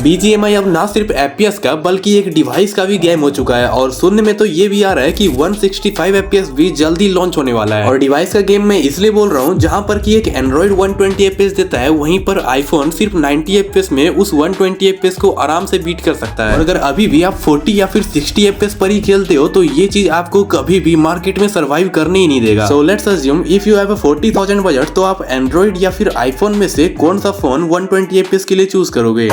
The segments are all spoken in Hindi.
BGMI अब ना सिर्फ FPS का बल्कि एक डिवाइस का भी गेम हो चुका है और सुनने में तो ये भी आ रहा है कि 165 FPS भी जल्दी लॉन्च होने वाला है। और डिवाइस का गेम मैं इसलिए बोल रहा हूँ जहाँ पर कि एक एंड्रॉइड 120 FPS देता है, वहीं पर आईफोन सिर्फ 90 FPS में उस 120 FPS को आराम से बीट कर सकता है। और अगर अभी भी आप 40 या फिर 60 FPS पर ही खेलते हो तो ये चीज आपको कभी भी मार्केट में सर्वाइव करने ही नहीं देगा। So let's assume if you have a 40,000 budget, तो आप एंड्रॉइड या फिर आईफोन में से कौन सा फोन 120 FPS के लिए चूज करोगे?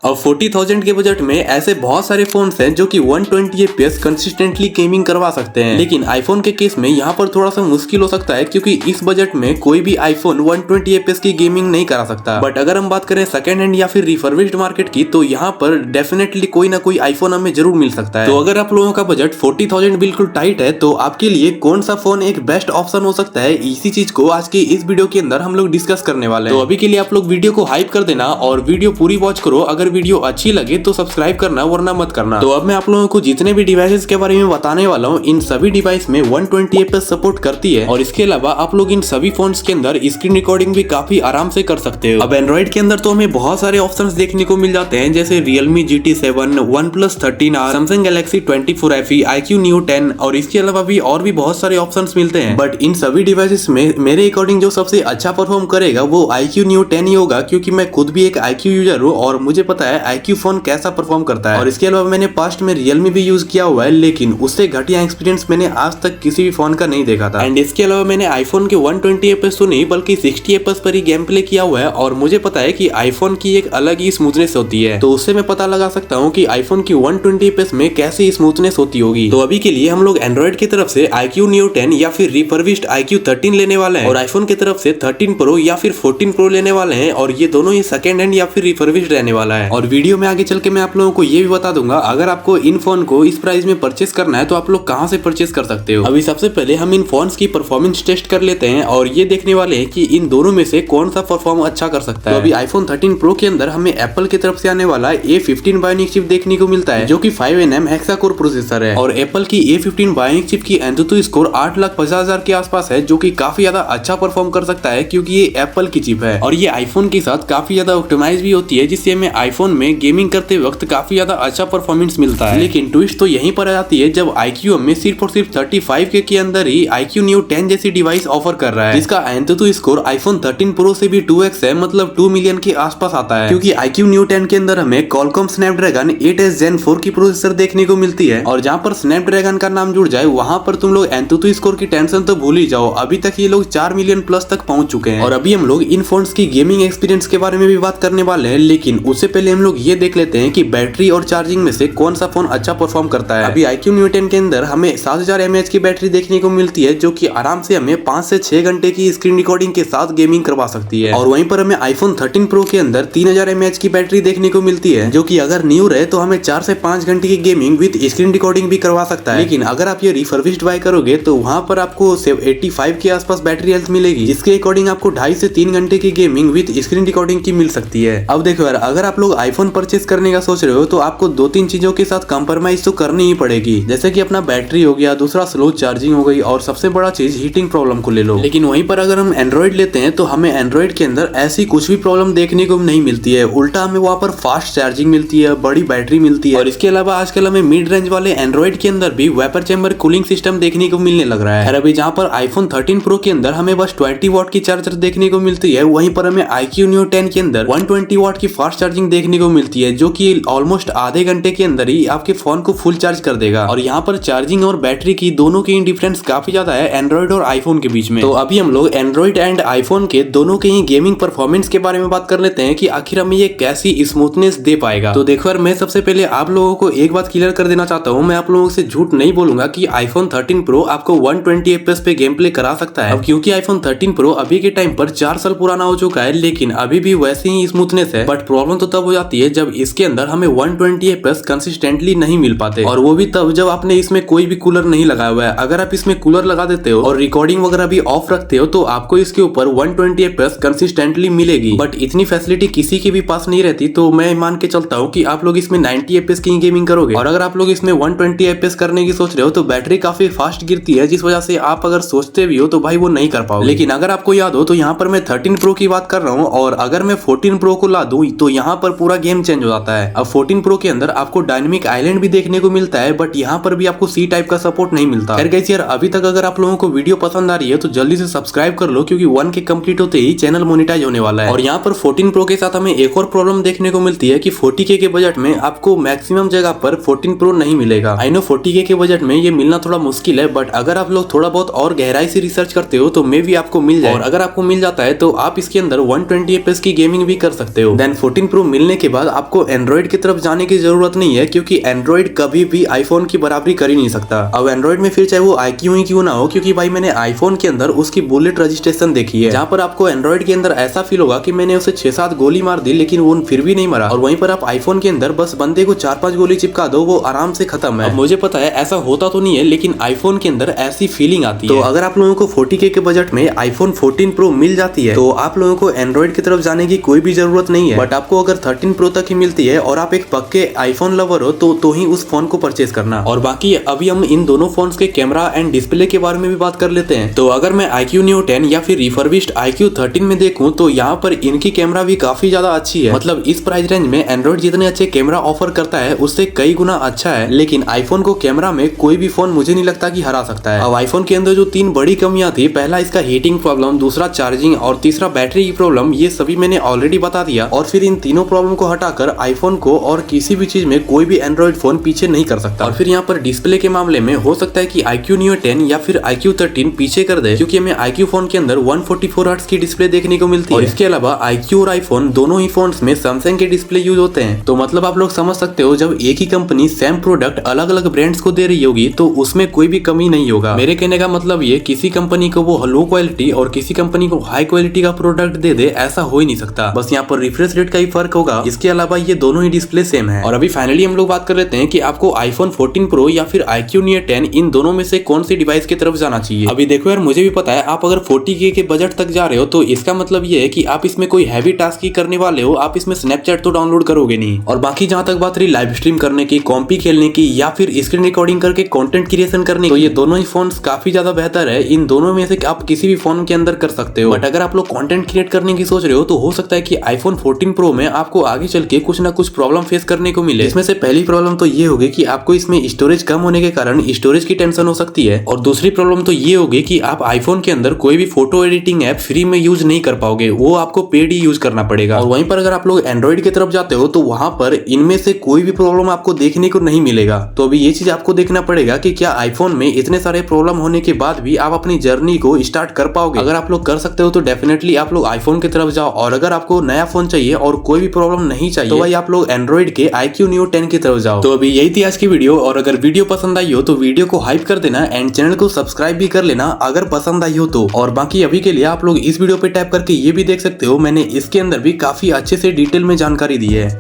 अब 40,000 के बजट में ऐसे बहुत सारे फोन्स हैं जो कि 120 FPS कंसिस्टेंटली गेमिंग करवा सकते हैं, लेकिन आईफोन के केस में यहाँ पर थोड़ा सा मुश्किल हो सकता है क्योंकि इस बजट में कोई भी आईफोन 120 FPS की गेमिंग नहीं करा सकता। बट अगर हम बात करें सेकंड हैंड या फिर रिफर्बिश्ड मार्केट की, तो यहाँ पर डेफिनेटली कोई ना कोई आईफोन हमें जरूर मिल सकता है। तो अगर आप लोगों का बजट 40,000 बिल्कुल टाइट है तो आपके लिए कौन सा फोन एक बेस्ट ऑप्शन हो सकता है, इसी चीज को आज के इस वीडियो के अंदर हम लोग डिस्कस करने वाले हैं। तो अभी के लिए आप लोग वीडियो को हाइप कर देना और वीडियो पूरी वॉच करो। अगर वीडियो अच्छी लगे तो सब्सक्राइब करना, वरना मत करना। तो अब मैं आप लोगों को जितने भी डिवाइसेस के बारे में बताने वाला हूँ, इन सभी डिवाइस में 120 FPS सपोर्ट करती है और इसके अलावा आप लोग इन सभी फोन्स के अंदर स्क्रीन रिकॉर्डिंग भी काफी आराम से कर सकते हो। अब एंड्रॉइड के अंदर तो हमें बहुत सारे ऑप्शंस देखने को मिल जाते हैं, जैसे Realme GT7, OnePlus 13R, Samsung Galaxy 24 FE, iQOO Neo 10 और इसके अलावा भी और भी बहुत सारे ऑप्शंस मिलते हैं। बट इन सभी डिवाइसेस में मेरे अकॉर्डिंग जो सबसे अच्छा परफॉर्म करेगा वो iQOO Neo 10 ही होगा, क्योंकि मैं खुद भी एक iQOO यूजर हूँ और मुझे पता है iQOO फोन कैसा परफॉर्म करता है। और इसके अलावा मैंने पास्ट में Realme भी यूज किया हुआ है, लेकिन उससे घटिया एक्सपीरियंस मैंने आज तक किसी भी फोन का नहीं देखा था। एंड इसके अलावा मैंने आईफोन के 120 FPS तो नहीं बल्कि 60 FPS पर ही गेम प्ले किया हुआ है और मुझे पता है कि आईफोन की एक अलग ही स्मूथनेस होती है, तो उससे मैं पता लगा सकता हूँ कि आईफोन की 120 FPS में कैसी स्मूथनेस होती होगी। तो अभी के लिए हम लोग एंड्रॉइड की तरफ से iQOO Neo 10 या फिर रिफर्बिश्ड iQOO 13 लेने वाले हैं और आईफोन की तरफ से 13 Pro या फिर 14 Pro लेने वाले हैं, और ये दोनों ही सेकंड हैंड या फिर रिफर्बिश्ड रहने वाला है। और वीडियो में आगे चल के मैं आप लोगों को ये भी बता दूंगा, अगर आपको इन फोन को इस प्राइस में परचेस करना है तो आप लोग कहां से परचेस कर सकते हो। अभी सबसे पहले हम इन फोन्स की परफॉर्मेंस टेस्ट कर लेते हैं और ये देखने वाले हैं कि इन दोनों में से कौन सा परफॉर्म अच्छा कर सकता है। तो अभी आईफोन 13 Pro के अंदर हमें एप्पल की तरफ से आने वाला A15 बायोनिक चिप देखने को मिलता है, जो कि 5nm हेक्सा कोर प्रोसेसर है। और एप्पल की A15 बायोनिक चिप की एंतुतु स्कोर 8,50,000 के आसपास है, जो कि काफी ज्यादा अच्छा परफॉर्म कर सकता है क्योंकि ये एप्पल की चिप है और ये आईफोन के साथ काफी ज्यादा ऑप्टिमाइज भी होती है, जिससे हमें आईफोन में गेमिंग करते वक्त काफी ज्यादा अच्छा परफॉर्मेंस मिलता है। लेकिन ट्विस्ट तो यहीं पर आ जाती है जब iQOO में सिर्फ और सिर्फ 35K के अंदर ही iQOO Neo 10 जैसी डिवाइस ऑफर कर रहा है, जिसका एंतुतु स्कोर आईफोन 13 Pro से भी 2x है, मतलब 2 मिलियन के आसपास आता है। क्योंकि iQOO Neo 10 के अंदर हमें Qualcomm Snapdragon 8s Gen 4 की प्रोसेसर देखने को मिलती है, और जहां पर Snapdragon का नाम जुड़ जाए वहां पर तुम लोग एंतुतु स्कोर की टेंशन तो भूल ही जाओ। अभी तक ये लोग 4 मिलियन प्लस तक पहुंच चुके हैं। और अभी हम लोग इन फोन्स की गेमिंग एक्सपीरियंस के बारे में भी बात करने वाले हैं, लेकिन उससे पहले हम लोग ये देख लेते हैं कि बैटरी और चार्जिंग में से कौन सा फोन अच्छा परफॉर्म करता है। अभी iQOO Neo 10 के अंदर हमें 7000 mAh की बैटरी देखने को मिलती है, जो कि आराम से हमें 5 से 6 घंटे की स्क्रीन रिकॉर्डिंग के साथ गेमिंग करवा सकती है। और वहीं पर हमें आईफोन 13 Pro के अंदर 3000 mAh की बैटरी देखने को मिलती है, जो कि अगर न्यू रहे तो हमें 4 से 5 घंटे की गेमिंग विद स्क्रीन रिकॉर्डिंग भी करवा सकता है। लेकिन अगर आप ये रिफर्बिश्ड बाय करोगे तो वहां पर आपको 85 के आसपास बैटरी हेल्थ मिलेगी, जिसके अकॉर्डिंग आपको 2.5 से 3 घंटे की गेमिंग विद स्क्रीन रिकॉर्डिंग की मिल सकती है। अब देखो यार, अगर आप लोग आईफोन परचेस करने का सोच रहे हो तो आपको 2-3 चीजों के साथ कंप्रोमाइज तो करनी ही पड़ेगी, जैसे कि अपना बैटरी हो गया, दूसरा स्लो चार्जिंग हो गई, और सबसे बड़ा चीज हीटिंग प्रॉब्लम को ले लो। लेकिन वहीं पर अगर हम एंड्रॉइड लेते हैं तो हमें एंड्रॉइड के अंदर ऐसी कुछ भी प्रॉब्लम देखने को नहीं मिलती है, उल्टा हमें वहां पर फास्ट चार्जिंग मिलती है, बड़ी बैटरी मिलती है। और इसके अलावा आजकल हमें मिड रेंज वाले एंड्रॉइड के अंदर भी वेपर चैम्बर कूलिंग सिस्टम देखने को मिलने लग रहा है। और अभी जहां पर आईफोन 13 Pro के अंदर हमें बस 20 वाट की चार्जर देखने को मिलती है, वहीं पर हमें iQOO Neo 10 के अंदर 120 वाट की फास्ट चार्जिंग देखने को मिलती है, जो कि ऑलमोस्ट आधे घंटे के अंदर ही आपके फोन को फुल चार्ज कर देगा। और यहाँ पर चार्जिंग और बैटरी की दोनों की डिफरेंस काफी ज्यादा है एंड्रॉइड और आईफोन के बीच में। तो अभी हम लोग एंड्रॉइड एंड आईफोन के दोनों के ही गेमिंग परफॉर्मेंस के बारे में बात कर लेते हैं कि आखिर हमें ये कैसी स्मूथनेस दे पाएगा। तो देखो यार, मैं सबसे पहले आप लोगों को एक बात क्लियर कर देना चाहता हूँ, मैं आप लोगों से झूठ नहीं बोलूंगा कि आईफोन 13 Pro आपको 120 FPS पे गेम प्ले करा सकता है। अब क्योंकि आईफोन 13 Pro अभी के टाइम पर 4 साल पुराना हो चुका है, लेकिन अभी भी वैसी ही स्मूथनेस है। बट प्रॉब्लम तो तब हो जाती है जब इसके अंदर हमें 120 FPS कंसिस्टेंटली नहीं मिल पाते, और वो भी तब जब आपने इसमें कोई भी कूलर नहीं लगाया हुआ है। अगर आप इसमें कूलर लगा देते हो और रिकॉर्डिंग वगैरह भी ऑफ रखते हो तो आपको इसके ऊपर 120 FPS कंसिस्टेंटली मिलेगी। बट इतनी फैसिलिटी किसी के भी पास नहीं रहती, तो मैं मान के चलता हूँ कि आप लोग इसमें 90 FPS की गेमिंग करोगे। और अगर आप लोग इसमें 120 FPS करने की सोच रहे हो तो बैटरी काफी फास्ट गिरती है, जिस वजह से आप अगर सोचते भी हो तो भाई वो नहीं कर पाओगे। लेकिन अगर आपको याद हो तो यहाँ पर मैं 13 Pro की बात कर रहा हूँ, और अगर मैं 14 Pro को ला दूं तो यहाँ पर पूरा गेम चेंज हो जाता है। अब 14 प्रो के अंदर आपको डायनेमिक आइलैंड भी देखने को मिलता है, बट यहाँ पर भी आपको सी टाइप का सपोर्ट नहीं मिलता। खैर गाइस यार, अभी तक अगर आप लोगों को वीडियो पसंद आ रही है तो जल्दी से सब्सक्राइब कर लो, क्योंकि 1K कंप्लीट होते ही चैनल मोनेटाइज होने वाला है। और यहाँ पर 14 प्रो के साथ हमें एक और प्रॉब्लम देखने को मिलती है कि 40K के बजट में आपको मैक्सिमम जगह पर 14 प्रो नहीं मिलेगा। आई नो 40K के बजट में ये मिलना थोड़ा मुश्किल है, बट अगर आप लोग थोड़ा बहुत और गहराई से रिसर्च करते हो तो मे भी आपको मिल जाए। और अगर आपको मिल जाता है तो आप इसके अंदर 120 FPS की गेमिंग भी कर सकते हो। देन 14 प्रो मिलने के बाद आपको एंड्रॉइड की तरफ जाने की जरूरत नहीं है, क्योंकि एंड्रॉइड कभी भी आईफोन की बराबरी कर ही नहीं सकता। अब एंड्रॉइड में फिर चाहे वो IQ ही क्यों ना हो, क्योंकि भाई मैंने आईफोन के अंदर उसकी बुलेट रजिस्ट्रेशन देखी है, जहाँ पर आपको एंड्रॉइड के अंदर ऐसा फील होगा कि मैंने उसे 6-7 गोली मार दी लेकिन वो फिर भी नहीं मरा। और वहीं पर आप आईफोन के अंदर बस बंदे को 4-5 गोली चिपका दो, वो आराम से खत्म है। अब मुझे पता है ऐसा होता तो नहीं है, लेकिन आईफोन के अंदर ऐसी फीलिंग आती है। तो अगर आप लोगों को 40K के बजट में आईफोन 14 प्रो मिल जाती है तो आप लोगों को एंड्रॉइड की तरफ जाने की कोई भी जरूरत नहीं है। बट आपको अगर 13 प्रो तक ही मिलती है और आप एक पक्के आईफोन लवर हो तो ही उस फोन को परचेज करना। और बाकी अभी हम इन दोनों फोन्स के कैमरा एंड डिस्प्ले के बारे में भी बात कर लेते हैं। तो अगर मैं IQ Neo 10 या फिर रिफर्बिश्ड IQ 13 में देखूं तो यहाँ पर इनकी कैमरा भी काफी ज्यादा अच्छी है। मतलब इस प्राइस रेंज में एंड्रॉइड जितने अच्छे कैमरा ऑफर करता है उससे कई गुना अच्छा है, लेकिन आईफोन को कैमरा में कोई भी फोन मुझे नहीं लगता कि हरा सकता है। अब आईफोन के अंदर जो 3 बड़ी कमियां थी, पहला इसका हीटिंग प्रॉब्लम, दूसरा चार्जिंग और तीसरा बैटरी की प्रॉब्लम, ये सभी मैंने ऑलरेडी बता दिया। और फिर इन तीनों प्रॉब्लम को हटाकर आईफोन को और किसी भी चीज में कोई भी एंड्रॉइड फोन पीछे नहीं कर सकता। और फिर यहाँ पर डिस्प्ले के मामले में हो सकता है कि IQ Neo 10 या फिर IQ 13 पीछे कर दे, क्योंकि हमें IQ फोन के अंदर 144 हर्ट्ज की डिस्प्ले देखने को मिलती है। और इसके अलावा IQ और आईफोन दोनों ही फोन्स में सैमसंग के डिस्प्ले यूज होते हैं। तो मतलब आप लोग समझ सकते हो, जब एक ही कंपनी सेम प्रोडक्ट अलग अलग ब्रांड्स को दे रही होगी तो उसमें कोई भी कमी नहीं होगा। मेरे कहने का मतलब ये, किसी कंपनी को वो लो क्वालिटी और किसी कंपनी को हाई क्वालिटी का प्रोडक्ट दे दे, ऐसा हो ही नहीं सकता। बस यहाँ पर रिफ्रेश रेट का ही फर्क होगा, इसके अलावा ये दोनों ही डिस्प्ले सेम है। और अभी फाइनली हम लोग बात कर लेते हैं कि आपको आईफोन 14 प्रो या फिर IQ Neo 10 इन दोनों में से कौन सी डिवाइस की तरफ जाना चाहिए। अभी देखो यार, मुझे भी पता है आप अगर 40K के बजट तक जा रहे हो तो इसका मतलब ये है कि आप इसमें कोई हैवी टास्क ही करने वाले हो, आप इसमें स्नैपचैट तो डाउनलोड करोगे नहीं। और बाकी जहां तक बात रही लाइव स्ट्रीम करने की, कॉम्पी खेलने की या फिर स्क्रीन रिकॉर्डिंग करके कंटेंट क्रिएशन करने की, तो ये दोनों ही फोन्स काफी ज्यादा बेहतर है। इन दोनों में से आप किसी भी फोन के अंदर कर सकते हो। बट अगर आप लोग कंटेंट क्रिएट करने की सोच रहे हो तो हो सकता है कि आईफोन 14 प्रो में आपको आगे चल के कुछ ना कुछ प्रॉब्लम फेस करने को मिले। इसमें से पहली प्रॉब्लम तो ये होगी कि आपको इसमें स्टोरेज कम होने के कारण स्टोरेज की टेंशन हो सकती है। और दूसरी प्रॉब्लम तो ये होगी कि आप आईफोन के अंदर कोई भी फोटो एडिटिंग ऐप फ्री में यूज नहीं कर पाओगे, वो आपको पेड ही यूज करना पड़ेगा। और वहीं पर अगर आप लोग एंड्रॉइड की तरफ जाते हो तो वहां पर इनमें से कोई भी प्रॉब्लम आपको देखने को नहीं मिलेगा। तो अभी ये चीज आपको देखना पड़ेगा कि क्या आईफोन में इतने सारे प्रॉब्लम होने के बाद भी आप अपनी जर्नी को स्टार्ट कर पाओगे। अगर आप लोग कर सकते हो तो डेफिनेटली आप लोग आईफोन की तरफ जाओ। और अगर आपको नया फोन चाहिए और कोई भी प्रॉब्लम नहीं चाहिए तो भाई आप लोग एंड्रॉइड के IQ Neo 10 की तरफ जाओ। तो अभी यही थी आज की वीडियो, और अगर वीडियो पसंद आई हो तो वीडियो को हाइप कर देना एंड चैनल को सब्सक्राइब भी कर लेना अगर पसंद आई हो तो। और बाकी अभी के लिए आप लोग इस वीडियो पे टैप करके ये भी देख सकते हो, मैंने इसके अंदर भी काफी अच्छे से डिटेल में जानकारी दी है।